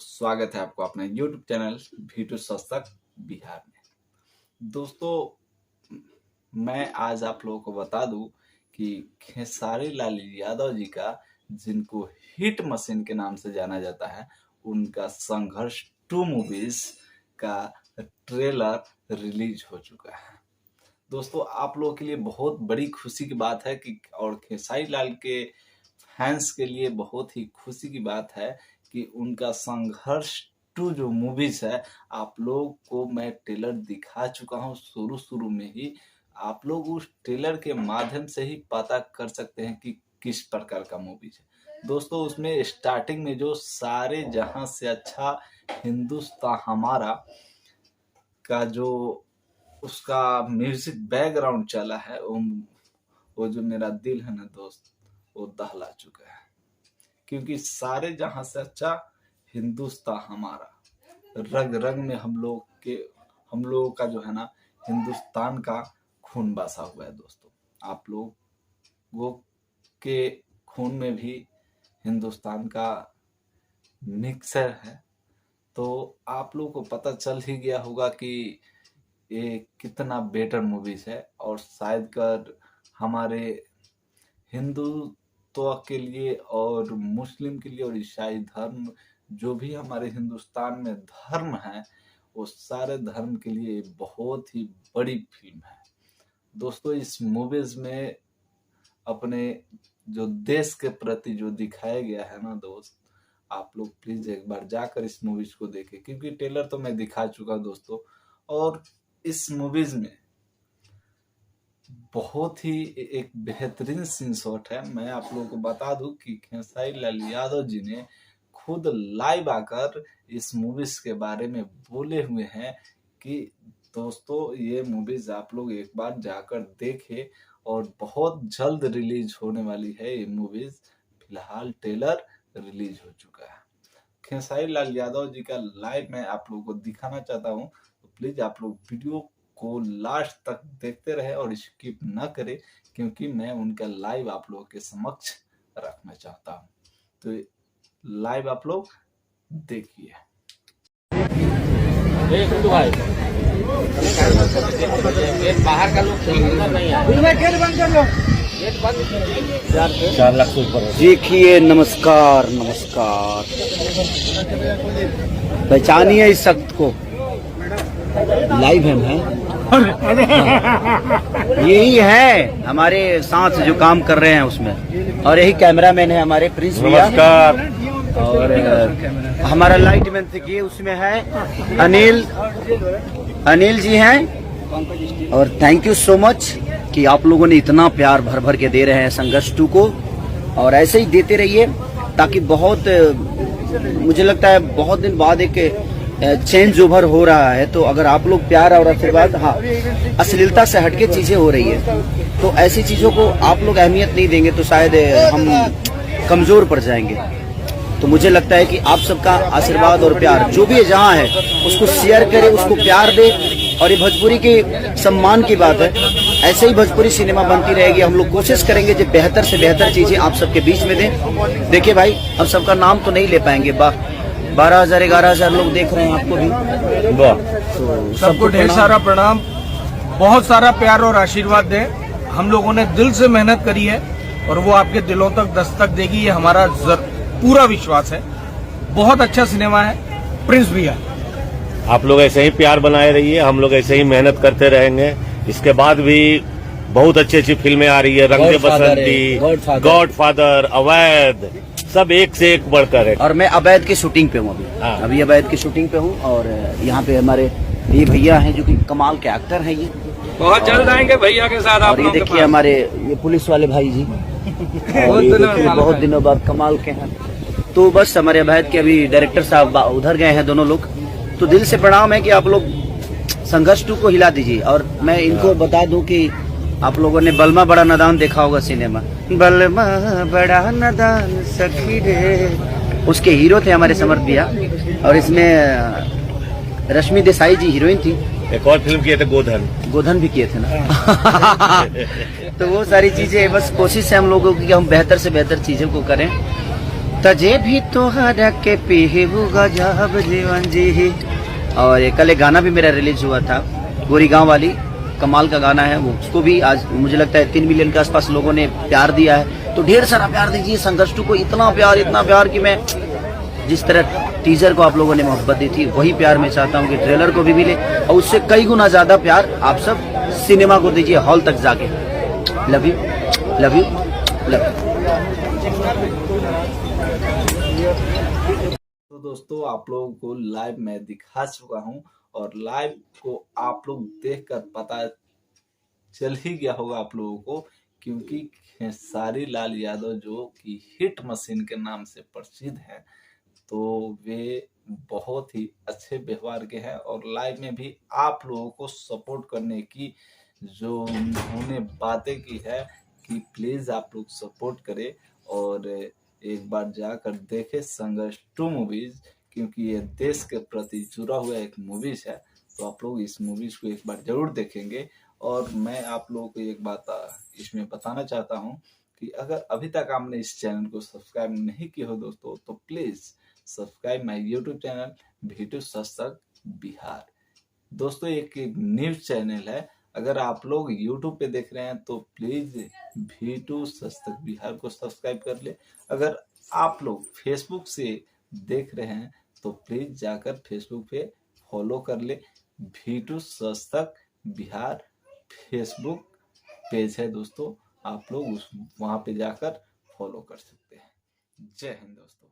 स्वागत है आपको अपने YouTube चैनल V2 सस्तक बिहार में। दोस्तों, मैं आज आप लोगों को बता दूं कि खेसारी लाल यादव जी का, जिनको हिट मशीन के नाम से जाना जाता है, उनका संघर्ष 2 मूवीज का ट्रेलर रिलीज हो चुका है। दोस्तों, आप लोगों के लिए बहुत बड़ी खुशी की बात है कि और खेसारी लाल के फैंस के लिए बहुत ही खुशी की बात है कि उनका संघर्ष 2 जो मूवीज है, आप लोग को मैं ट्रेलर दिखा चुका हूं। शुरू में ही आप लोग उस ट्रेलर के माध्यम से ही पता कर सकते हैं कि किस प्रकार का मूवीज है। दोस्तों, उसमें स्टार्टिंग में जो सारे जहां से अच्छा हिंदुस्तान हमारा का जो उसका म्यूजिक बैकग्राउंड चला है, वो जो मेरा दिल है ना दोस्त, वो दहला चुका है। क्योंकि सारे जहां से अच्छा हिंदुस्तान हमारा, रग रग में हम लोगों का जो है ना, हिंदुस्तान का खून बसा हुआ है। दोस्तों, आप लोगों के खून में भी हिंदुस्तान का मिक्सर है, तो आप लोगों को पता चल ही गया होगा कि ये कितना बेटर मूवीज है। और शायद कर हमारे हिंदुत्व के लिए और मुस्लिम के लिए और ईसाई धर्म, जो भी हमारे हिंदुस्तान में धर्म है, वो सारे धर्म के लिए बहुत ही बड़ी फिल्म है। दोस्तों, इस मूवीज में अपने जो देश के प्रति जो दिखाया गया है ना दोस्त, आप लोग प्लीज एक बार जाकर इस मूवीज को देखें। क्योंकि ट्रेलर तो मैं दिखा चुका दोस्तों, और इस मूवीज में बहुत ही एक बेहतरीन सीन शॉट है। मैं आप लोगों को बता दूं कि खेसारी लाल यादव जी ने खुद लाइव आकर इस मूवीज के बारे में बोले हुए हैं कि दोस्तों, ये मूवीज आप लोग एक बार जाकर देखें और बहुत जल्द रिलीज होने वाली है ये मूवीज। फिलहाल ट्रेलर रिलीज हो चुका है। खेसारी लाल यादव जी का लाइव मैं आप लोगों को दिखाना चाहता हूँ, तो प्लीज आप लोग वीडियो को लास्ट तक देखते रहे और स्किप न करें, क्योंकि मैं उनका लाइव आप लोगों के समक्ष रखना चाहता हूं। तो लाइव आप लोग देखिए। बाहर का लोग नहीं है। 4 लाख से ऊपर देखिए। नमस्कार नमस्कार, पहचानिए इस शख्स को। लाइव है यही है हमारे साथ जो काम कर रहे हैं उसमें, और यही कैमरामैन है हमारे प्रिंस भैया। नमस्कार। और हमारा लाइटमैन देखिए उसमें है अनिल जी हैं। और थैंक यू सो मच कि आप लोगों ने इतना प्यार भर भर के दे रहे हैं संघर्ष 2 को, और ऐसे ही देते रहिए, ताकि बहुत मुझे लगता है बहुत दिन बाद एक चेंज ओवर हो रहा है। तो अगर आप लोग प्यार और आशीर्वाद, हाँ, अश्लीलता से हटके चीजें हो रही है, तो ऐसी चीजों को आप लोग अहमियत नहीं देंगे तो शायद हम कमजोर पड़ जाएंगे। तो मुझे लगता है कि आप सबका आशीर्वाद और प्यार जो भी जहाँ है उसको शेयर करे, उसको प्यार दे। और ये भोजपुरी के सम्मान की बात है, ऐसे ही भोजपुरी सिनेमा बनती रहेगी। हम लोग कोशिश करेंगे जो बेहतर से बेहतर चीजें आप सबके बीच में दें। देखिए भाई, हम सबका नाम तो नहीं ले पाएंगे, 12,000 11,000 लोग देख रहे हैं आपको भी। तो सबको ढेर सारा प्रणाम, बहुत सारा प्यार और आशीर्वाद दें। हम लोगों ने दिल से मेहनत करी है और वो आपके दिलों तक दस्तक देगी, ये हमारा पूरा विश्वास है। बहुत अच्छा सिनेमा है। प्रिंस भैया, आप लोग ऐसे ही प्यार बनाए रहिए, हम लोग ऐसे ही मेहनत करते रहेंगे। इसके बाद भी बहुत अच्छी फिल्में आ रही है, रंग दे बसंती, गॉडफादर, अवैध, सब एक से एक बढ़कर है। और मैं अवैध की शूटिंग पे हूँ अभी अवैध की शूटिंग पे हूँ। और यहाँ पे हमारे ये भैया हैं जो कि कमाल के एक्टर हैं। ये बहुत जल्द आएंगे भैया के साथ। और ये देखिए हमारे ये पुलिस वाले भाई जी, और ये देखिए बहुत दिनों बाद कमाल के हैं। तो बस हमारे अवैध के अभी डायरेक्टर साहब उधर गए हैं दोनों लोग। तो दिल से प्रणाम है कि आप लोग संघर्ष 2 को हिला दीजिए। और मैं इनको बता दूं कि आप लोगों ने बलमा बड़ा नादान देखा होगा सिनेमा, बलमा बड़ा नादान सखी रे, उसके हीरो थे हमारे समर्थ भैया। और इसमें रश्मि देसाई जी हीरोइन थी। एक और फिल्म किए थे गोधन भी किए थे ना। तो वो सारी चीजें, बस कोशिश है हम लोगों की कि हम बेहतर से बेहतर चीजों को करें। तजे भी तोहरा के पीहू गजब जीवन जी। और ये कल एक गाना भी मेरा रिलीज हुआ था, गोरी गांव वाली, कमाल का गाना है वो, उसको भी आज मुझे लगता है 3 मिलियन के आसपास लोगों ने प्यार दिया है। तो ढेर सारा प्यार दीजिए संघर्ष 2 को, इतना प्यार कि मैं जिस तरह टीजर को आप लोगों ने मोहब्बत दी थी वही प्यार मैं चाहता हूँ कि ट्रेलर को भी मिले, और उससे कई गुना ज्यादा प्यार आप सब सिनेमा को दीजिए हॉल तक जाके। Love you love you love you. तो दोस्तों आप लोगों को लाइव मैं दिखा चुका हूं, और लाइव को आप लोग देखकर पता चल ही गया होगा आप लोगों को, क्योंकि खेसारी लाल यादव जो कि हिट मशीन के नाम से प्रसिद्ध है, तो वे बहुत ही अच्छे व्यवहार के हैं। और लाइव में भी आप लोगों को सपोर्ट करने की जो उन्होंने बातें की है कि प्लीज़ आप लोग सपोर्ट करें और एक बार जाकर देखें संघर्ष 2 मूवीज़, क्योंकि ये देश के प्रति जुड़ा हुआ एक मूवीज़ है। तो आप लोग इस मूवीज़ को एक बार ज़रूर देखेंगे। और मैं आप लोगों को एक बात इसमें बताना चाहता हूं कि अगर अभी तक आपने इस चैनल को सब्सक्राइब नहीं किया हो दोस्तों, तो please subscribe my YouTube channel V2 सस्तक बिहार। दोस्तों एक न्यूज़ चैनल है, अगर आप लोग YouTube पे देख रहे हैं तो प्लीज़ V2 सस्तक बिहार को सब्सक्राइब कर ले। अगर आप लोग फेसबुक से देख रहे हैं तो प्लीज़ जाकर फेसबुक पे फॉलो कर ले। V2 सस्तक बिहार फेसबुक पेज है दोस्तों, आप लोग वहाँ पे जाकर फॉलो कर सकते हैं। जय हिंद दोस्तों।